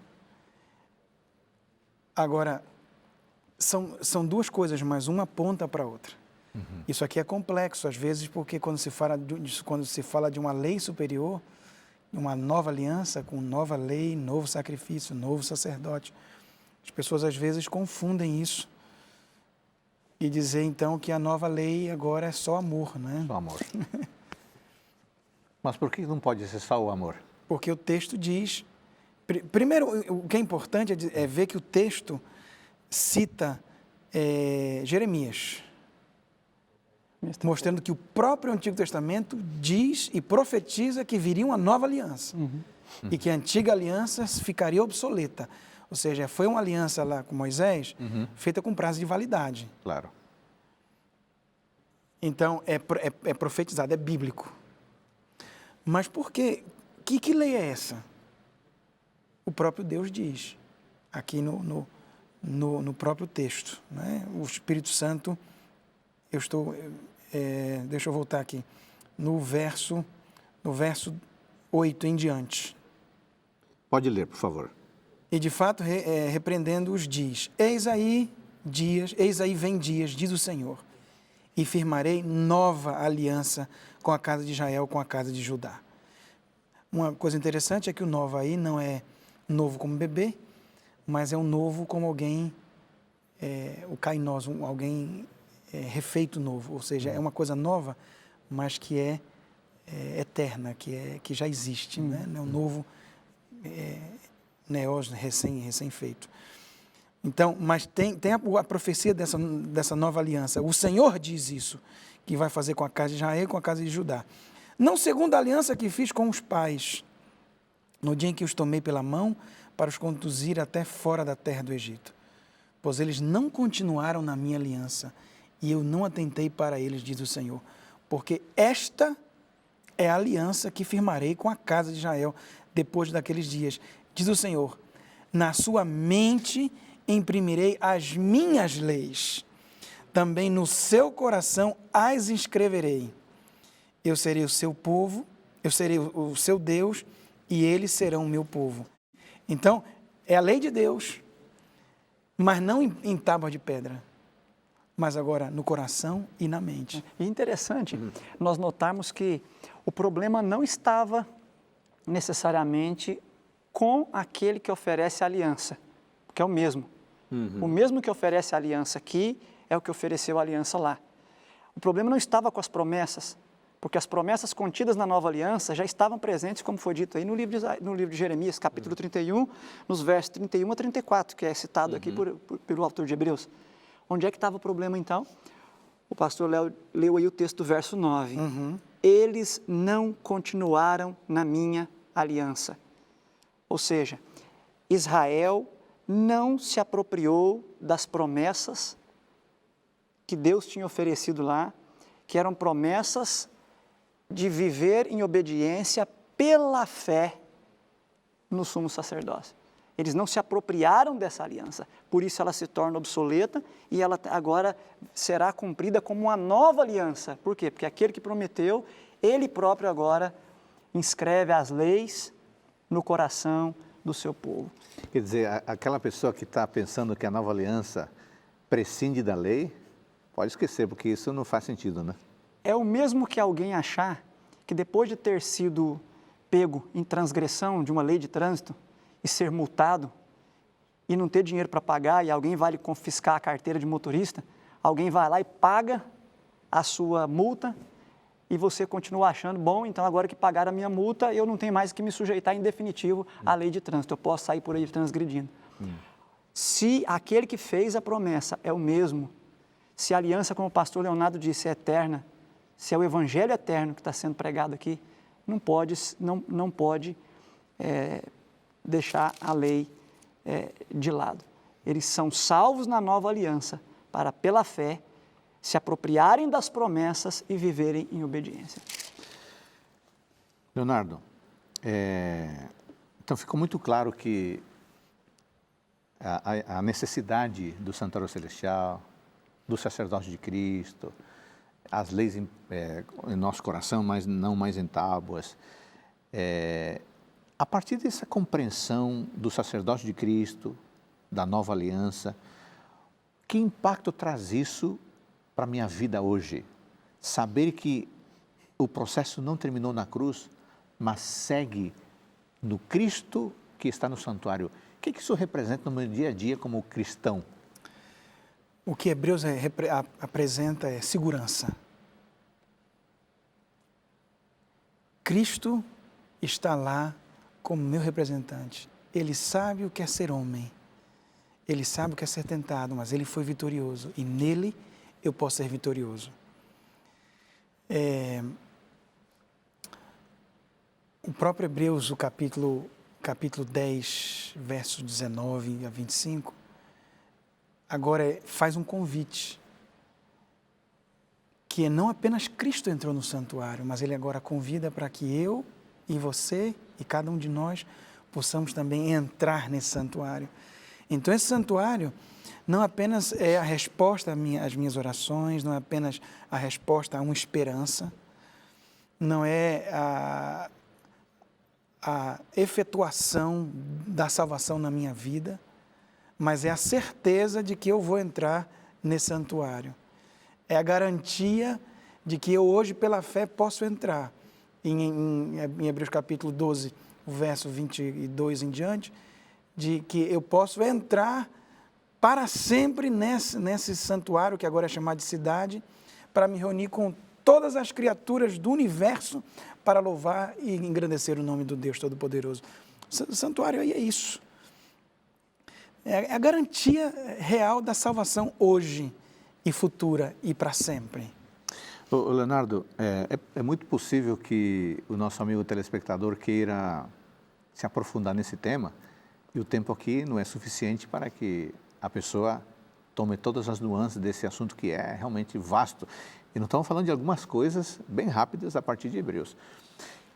Agora, são 2 coisas, mas uma aponta para a outra. Isso aqui é complexo, às vezes, porque quando se fala de uma lei superior, uma nova aliança com nova lei, novo sacrifício, novo sacerdote, as pessoas às vezes confundem isso e dizer então que a nova lei agora é só amor, né? Só amor. Mas por que não pode ser só o amor? Porque o texto diz... Primeiro, o que é importante é ver que o texto cita Jeremias, mostrando que o próprio Antigo Testamento diz e profetiza que viria uma nova aliança e que a antiga aliança ficaria obsoleta. Ou seja, foi uma aliança lá com Moisés feita com prazo de validade. Claro. Então, é profetizado, é bíblico. Mas por quê? Que lei é essa? O próprio Deus diz, aqui no próprio texto, né? O Espírito Santo, deixa eu voltar aqui, no verso 8 em diante. Pode ler, por favor. E de fato, repreendendo-os, diz, eis aí vem dias, diz o Senhor, e firmarei nova aliança com a casa de Israel, com a casa de Judá. Uma coisa interessante é que o nova aí não é novo como bebê, mas é um novo como alguém, o kainós, alguém refeito novo, ou seja, é uma coisa nova, mas que é eterna, que já existe, né? Não é um novo neós, recém-feito. Então, mas tem a profecia dessa nova aliança. O Senhor diz isso, que vai fazer com a casa de Israel e com a casa de Judá. Não segundo a aliança que fiz com os pais, no dia em que os tomei pela mão para os conduzir até fora da terra do Egito. Pois eles não continuaram na minha aliança, e eu não atentei para eles, diz o Senhor. Porque esta é a aliança que firmarei com a casa de Israel depois daqueles dias. Diz o Senhor, na sua mente imprimirei as minhas leis, também no seu coração as inscreverei. Eu serei o seu povo, eu serei o seu Deus, e eles serão o meu povo. Então, é a lei de Deus, mas não em tábua de pedra, mas agora no coração e na mente. E interessante nós notarmos que o problema não estava necessariamente com aquele que oferece a aliança, que é o mesmo. O mesmo que oferece a aliança aqui é o que ofereceu a aliança lá. O problema não estava com as promessas, porque as promessas contidas na nova aliança já estavam presentes, como foi dito aí no livro de Jeremias, capítulo 31, nos versos 31 a 34, que é citado aqui pelo autor de Hebreus. Onde é que estava o problema, então? O pastor Léo leu aí o texto do verso 9. Eles não continuaram na minha aliança. Ou seja, Israel não se apropriou das promessas que Deus tinha oferecido lá, que eram promessas de viver em obediência pela fé no sumo sacerdócio. Eles não se apropriaram dessa aliança, por isso ela se torna obsoleta e ela agora será cumprida como uma nova aliança. Por quê? Porque aquele que prometeu, ele próprio agora inscreve as leis no coração do seu povo. Quer dizer, aquela pessoa que está pensando que a nova aliança prescinde da lei, pode esquecer, porque isso não faz sentido, né? É o mesmo que alguém achar que depois de ter sido pego em transgressão de uma lei de trânsito e ser multado e não ter dinheiro para pagar e alguém vai lhe confiscar a carteira de motorista, alguém vai lá e paga a sua multa e você continua achando, bom, então agora que pagaram a minha multa, eu não tenho mais que me sujeitar em definitivo à lei de trânsito, eu posso sair por aí transgredindo. Se aquele que fez a promessa é o mesmo, se a aliança, como o pastor Leonardo disse, é eterna, se é o evangelho eterno que está sendo pregado aqui, não pode deixar a lei de lado. Eles são salvos na nova aliança para, pela fé, se apropriarem das promessas e viverem em obediência. Leonardo, então ficou muito claro que a necessidade do santuário celestial, do sacerdócio de Cristo, as leis em nosso coração, mas não mais em tábuas. A partir dessa compreensão do sacerdócio de Cristo, da nova aliança, que impacto traz isso para a minha vida hoje? Saber que o processo não terminou na cruz, mas segue no Cristo que está no santuário. O que isso representa no meu dia a dia como cristão? O que Hebreus apresenta é segurança. Cristo está lá como meu representante. Ele sabe o que é ser homem. Ele sabe o que é ser tentado, mas ele foi vitorioso. E nele eu posso ser vitorioso. O próprio Hebreus, o capítulo 10, versos 19 a 25, agora faz um convite, que não apenas Cristo entrou no santuário, mas ele agora convida para que eu e você e cada um de nós possamos também entrar nesse santuário. Então esse santuário não apenas é a resposta às minhas orações, não é apenas a resposta a uma esperança, não é a efetuação da salvação na minha vida, mas é a certeza de que eu vou entrar nesse santuário. É a garantia de que eu hoje, pela fé, posso entrar. Em Hebreus capítulo 12, o verso 22 em diante, de que eu posso entrar para sempre nesse santuário, que agora é chamado de cidade, para me reunir com todas as criaturas do universo para louvar e engrandecer o nome do Deus Todo-Poderoso. O santuário aí é isso. É a garantia real da salvação hoje e futura e para sempre. Leonardo, é muito possível que o nosso amigo telespectador queira se aprofundar nesse tema e o tempo aqui não é suficiente para que a pessoa tome todas as nuances desse assunto que é realmente vasto. E não estamos falando de algumas coisas bem rápidas a partir de Hebreus.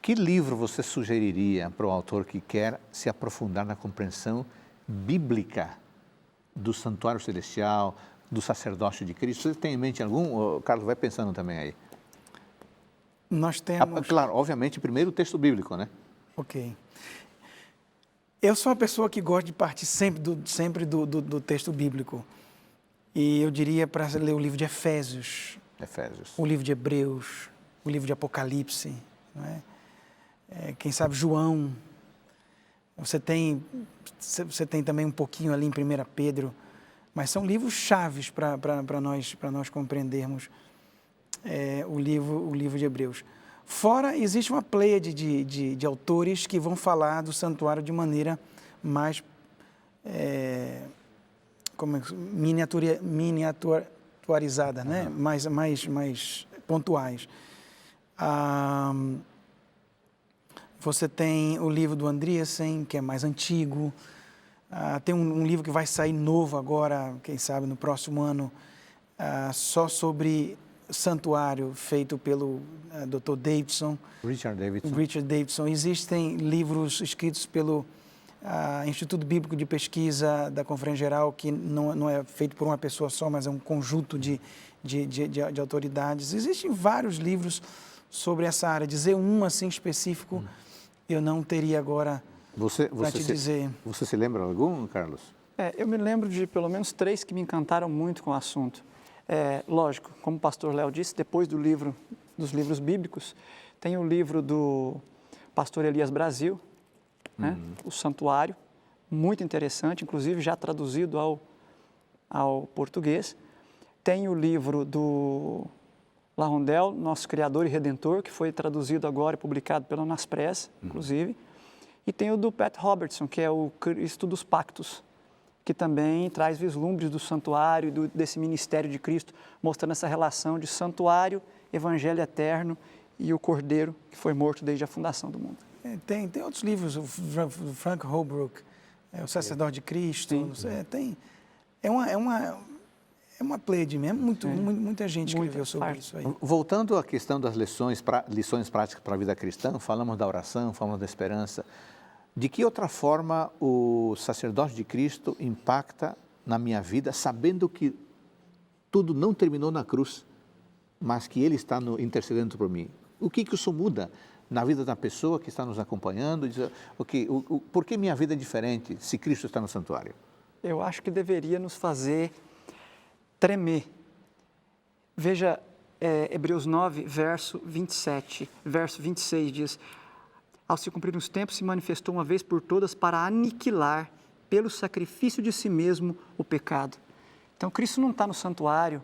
Que livro você sugeriria para o autor que quer se aprofundar na compreensão bíblica do santuário celestial, do sacerdócio de Cristo? Você tem em mente algum? O Carlos vai pensando também aí. Nós temos... Claro, obviamente, primeiro o texto bíblico, né? Ok. Eu sou uma pessoa que gosta de partir sempre do texto bíblico. E eu diria para ler o livro de Efésios, o livro de Hebreus, o livro de Apocalipse, não é? Quem sabe João. Você tem também um pouquinho ali em 1 Pedro, mas são livros chaves para nós compreendermos o livro de Hebreus. Fora, existe uma pleiade de autores que vão falar do santuário de maneira mais miniaturizada, né? mais pontuais. Você tem o livro do Andriessen, que é mais antigo. Tem um livro que vai sair novo agora, quem sabe no próximo ano, só sobre santuário, feito pelo Dr. Davidson. Richard Davidson. Existem livros escritos pelo Instituto Bíblico de Pesquisa da Conferência Geral, que não é feito por uma pessoa só, mas é um conjunto de autoridades. Existem vários livros sobre essa área. Dizer um assim específico, eu não teria agora para te dizer. Você se lembra de algum, Carlos? Eu me lembro de pelo menos 3 que me encantaram muito com o assunto. Lógico, como o pastor Léo disse, depois dos livros bíblicos, tem o livro do pastor Elias Brasil, né? O Santuário, muito interessante, inclusive já traduzido ao português. Tem o livro do Larondel, Nosso Criador e Redentor, que foi traduzido agora e publicado pela Naspress, inclusive. E tem o do Pat Robertson, que é o Cristo dos Pactos, que também traz vislumbres do santuário e desse ministério de Cristo, mostrando essa relação de santuário, evangelho eterno e o Cordeiro, que foi morto desde a fundação do mundo. Tem outros livros, o Frank Holbrook, o Sacerdote de Cristo, é uma pleiade mesmo, muita gente escreveu sobre isso aí. Voltando à questão das lições práticas para a vida cristã, falamos da oração, falamos da esperança. De que outra forma o sacerdote de Cristo impacta na minha vida, sabendo que tudo não terminou na cruz, mas que Ele está intercedendo por mim? O que isso muda na vida da pessoa que está nos acompanhando? Diz, por que minha vida é diferente se Cristo está no santuário? Eu acho que deveria nos fazer tremer. Veja, Hebreus 9, verso 27, verso 26 diz: ao se cumprir os tempos, se manifestou uma vez por todas para aniquilar, pelo sacrifício de si mesmo, o pecado. Então, Cristo não está no santuário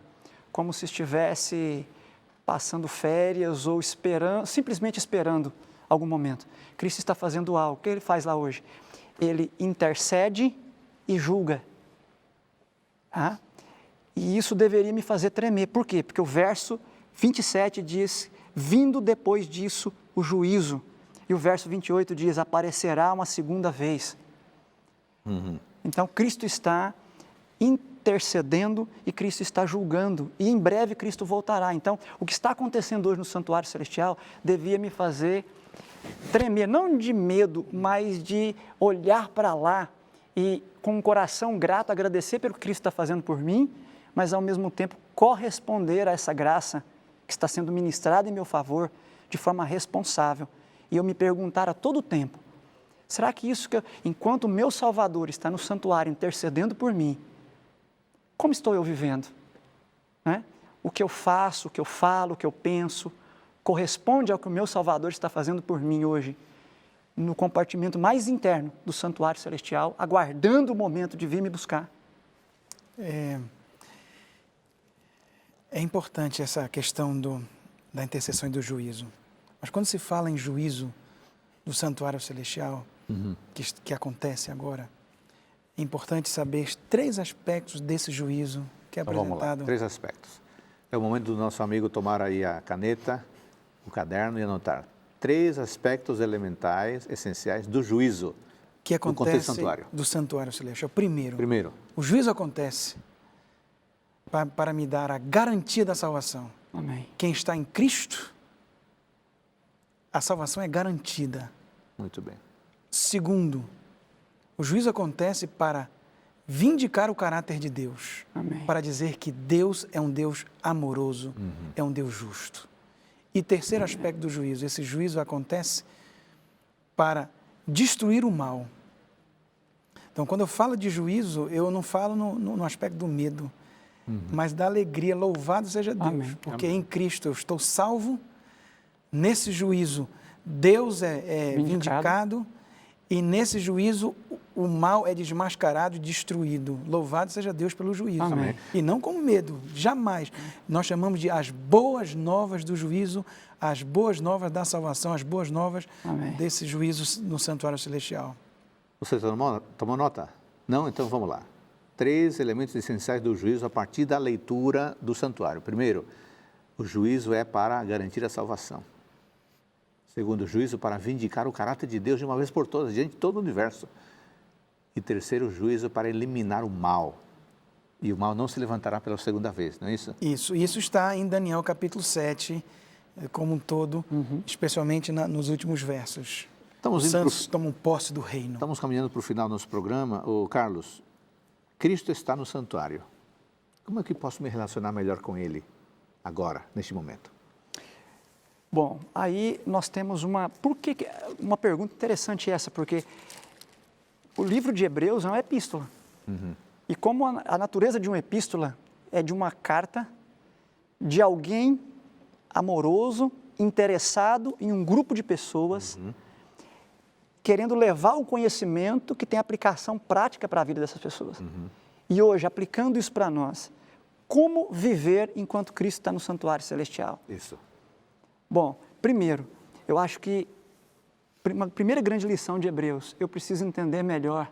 como se estivesse passando férias ou simplesmente esperando algum momento. Cristo está fazendo algo. O que Ele faz lá hoje? Ele intercede e julga. E isso deveria me fazer tremer. Por quê? Porque o verso 27 diz, vindo depois disso o juízo. E o verso 28 diz, aparecerá uma segunda vez. Então, Cristo está intercedendo e Cristo está julgando. E em breve Cristo voltará. Então, o que está acontecendo hoje no Santuário Celestial devia me fazer tremer, não de medo, mas de olhar para lá e com um coração grato agradecer pelo que Cristo está fazendo por mim, mas ao mesmo tempo corresponder a essa graça que está sendo ministrada em meu favor de forma responsável. E eu me perguntar a todo tempo, será que isso enquanto o meu Salvador está no santuário intercedendo por mim, como estou eu vivendo? O que eu faço, o que eu falo, o que eu penso, corresponde ao que o meu Salvador está fazendo por mim hoje, no compartimento mais interno do santuário celestial, aguardando o momento de vir me buscar? É importante essa questão da intercessão e do juízo. Mas quando se fala em juízo do santuário celestial, que acontece agora, é importante saber 3 aspectos desse juízo que é apresentado. Vamos lá, 3 aspectos. É o momento do nosso amigo tomar aí a caneta, o caderno e anotar 3 aspectos elementais, essenciais do juízo que acontece santuário. Do santuário celestial. Primeiro, o juízo acontece para me dar a garantia da salvação. Amém. Quem está em Cristo, a salvação é garantida. Muito bem. Segundo, o juízo acontece para vindicar o caráter de Deus. Amém. Para dizer que Deus é um Deus amoroso, é um Deus justo. E terceiro aspecto do juízo, esse juízo acontece para destruir o mal. Então, quando eu falo de juízo, eu não falo no aspecto do medo, mas da alegria. Louvado seja Deus, Amém. porque em Cristo eu estou salvo. Nesse juízo, Deus é vindicado, e nesse juízo, o mal é desmascarado e destruído. Louvado seja Deus pelo juízo. Amém. E não com medo, jamais. Nós chamamos de as boas novas do juízo, as boas novas da salvação, as boas novas Amém. desse juízo no santuário celestial. Você tomou nota? Não? Então vamos lá. 3 elementos essenciais do juízo a partir da leitura do santuário. Primeiro, o juízo é para garantir a salvação. Segundo, o juízo para vindicar o caráter de Deus de uma vez por todas, diante de todo o universo. E terceiro, o juízo para eliminar o mal. E o mal não se levantará pela segunda vez, não é isso? Isso está em Daniel capítulo 7, como um todo, especialmente nos últimos versos. Os santos tomam posse do reino. Estamos caminhando para o final do nosso programa. Carlos, Cristo está no santuário. Como é que posso me relacionar melhor com Ele agora, neste momento? Bom, aí nós temos uma pergunta interessante essa, porque o livro de Hebreus é uma epístola. E como a natureza de uma epístola é de uma carta de alguém amoroso, interessado em um grupo de pessoas, querendo levar o conhecimento que tem aplicação prática para a vida dessas pessoas. E hoje, aplicando isso para nós, como viver enquanto Cristo está no santuário celestial? Isso. Bom, primeiro, eu acho que uma primeira grande lição de Hebreus, eu preciso entender melhor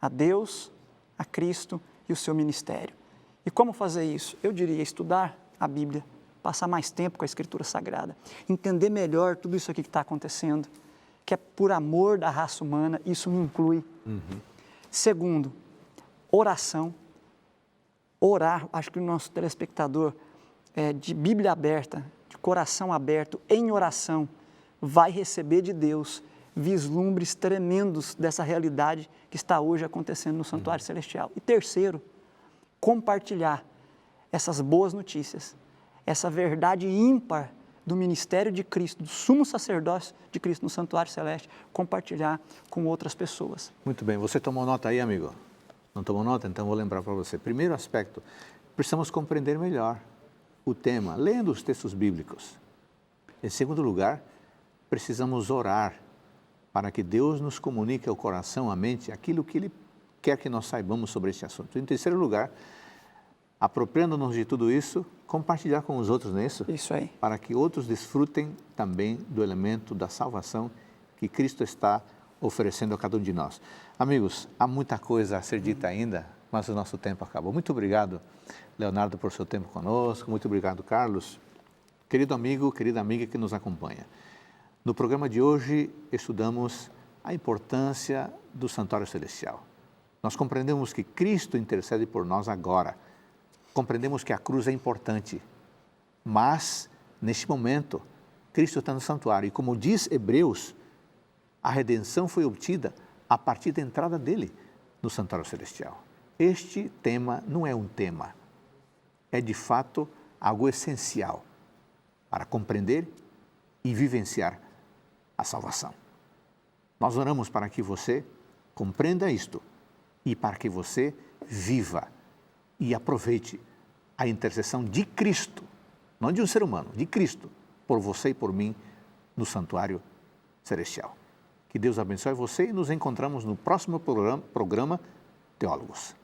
a Deus, a Cristo e o seu ministério. E como fazer isso? Eu diria estudar a Bíblia, passar mais tempo com a Escritura Sagrada, entender melhor tudo isso aqui que está acontecendo, que é por amor da raça humana, isso me inclui. Segundo, oração. Orar, acho que o nosso telespectador de Bíblia aberta, de coração aberto, em oração, vai receber de Deus vislumbres tremendos dessa realidade que está hoje acontecendo no santuário celestial. E terceiro, compartilhar essas boas notícias, essa verdade ímpar do ministério de Cristo, do sumo sacerdócio de Cristo no santuário celeste, compartilhar com outras pessoas. Muito bem. Você tomou nota aí, amigo? Não tomou nota? Então vou lembrar para você. Primeiro aspecto, precisamos compreender melhor o tema, lendo os textos bíblicos. Em segundo lugar, precisamos orar para que Deus nos comunique ao coração, à mente, aquilo que Ele quer que nós saibamos sobre este assunto. Em terceiro lugar, apropriando-nos de tudo isso, compartilhar com os outros nisso. Isso aí. Para que outros desfrutem também do elemento da salvação que Cristo está oferecendo a cada um de nós. Amigos, há muita coisa a ser dita ainda, mas o nosso tempo acabou. Muito obrigado, Leonardo, por seu tempo conosco. Muito obrigado, Carlos. Querido amigo, querida amiga que nos acompanha. No programa de hoje, estudamos a importância do santuário celestial. Nós compreendemos que Cristo intercede por nós agora. Compreendemos que a cruz é importante, mas, neste momento, Cristo está no santuário. E como diz Hebreus, a redenção foi obtida a partir da entrada dele no santuário celestial. Este tema não é um tema, é de fato algo essencial para compreender e vivenciar a salvação. Nós oramos para que você compreenda isto e para que você viva e aproveite a intercessão de Cristo, não de um ser humano, de Cristo, por você e por mim no santuário celestial. Que Deus abençoe você e nos encontramos no próximo programa Teólogos.